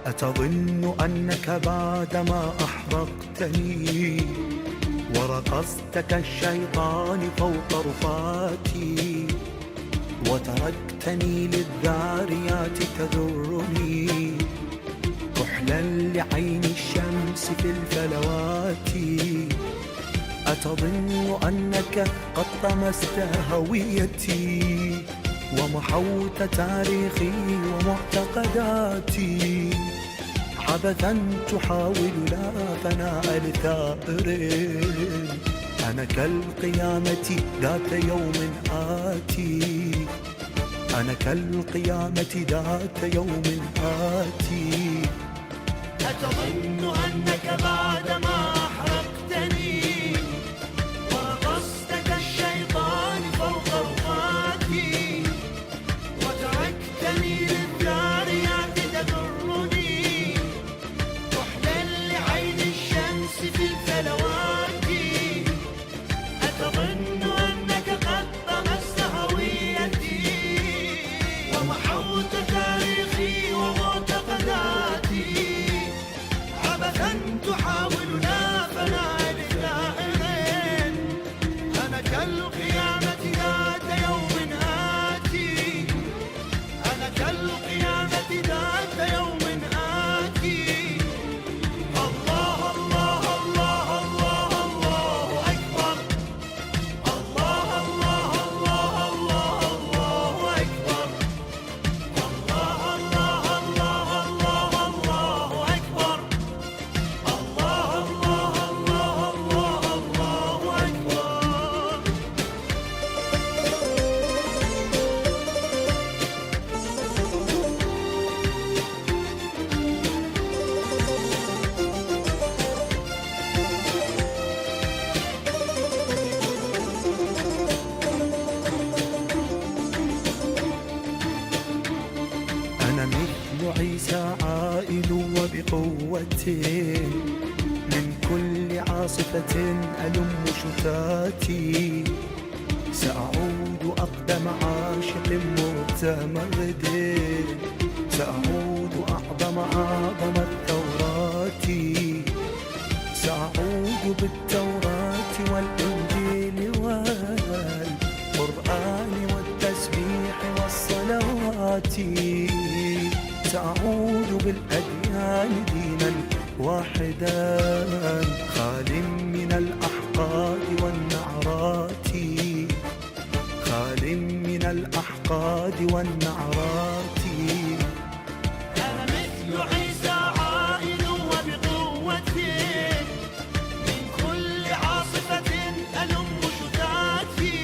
أتظن أنك بعدما أحرقتني ورقصت كالشيطان فوق رفاتي وتركتني للذاريات تذرني كحلا لعين الشمس في الفلوات، أتظن أنك قد طمست هويتي ومحوت تاريخي ومعتقداتي عبثا تحاول لا فناء لثائر. أنا كالقيامة ذات يوم آتي، أنا كالقيامة ذات يوم آتي. أتظن أنك بعدما أحرقتني ورقصت كالشيطان فوق رفاتي وتركتني للذاريات تذرني كحلا لعين الشمس في الفلوات، أتظن أنك قد طمست هويتي ومحوت تاريخي ومعتقداتي عبثا تحاول لا فناء لثائر. أنا كالقيامة ذات يوم آتي، أنا كالقيامة ذات يوم آتي. الله الله الله الله الله أكبر، الله الله الله الله الله أكبر، الله الله الله الله الله أكبر، الله الله الله الله الله أكبر. أنا مثل عيسى عائل وبقوة من كل عاصفة ألم شتاتي، سأعود أقدم عاشق متمرد، سأعود أعظم الثورات، سأعود بالتوراة والإنجيل والقرآن والتسبيح والصلوات، سأعود بالأديان دينا واحدا خال من الأحقاد والنعرات، خال من الأحقاد والنعرات. أنا مثل عيسى عائل وبقوة من كل عاصفة ألم شتاتي،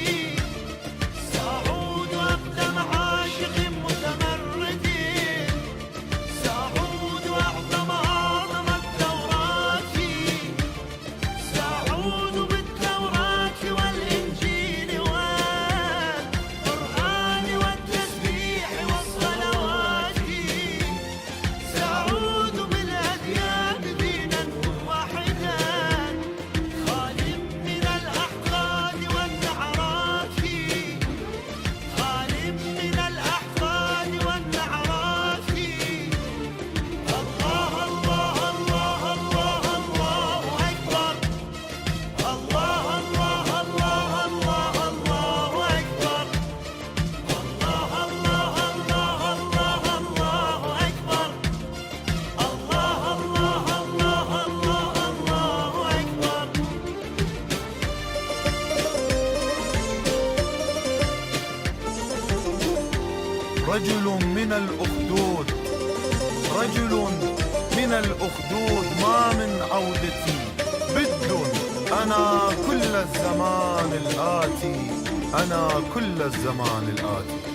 سأعود أقدم عاشق متمرد، سأعود أعظم الثورات، سأعود بالتوراة والإنجيل والقرآن والتسبيح والصلوات، سأعود بالأديان دينا واحدا خال من الأحقاد والنعرات، خال من الأحقاد والنعرات. الله الله الله الله الله أكبر، الله الله الله الله الله أكبر، الله الله الله الله الله أكبر، الله الله الله الله الله أكبر. رجل من الأخدود، رجل من الأخدود ما من عودتي بد، أنا كل الزمان الآتي، أنا كل الزمان الآتي.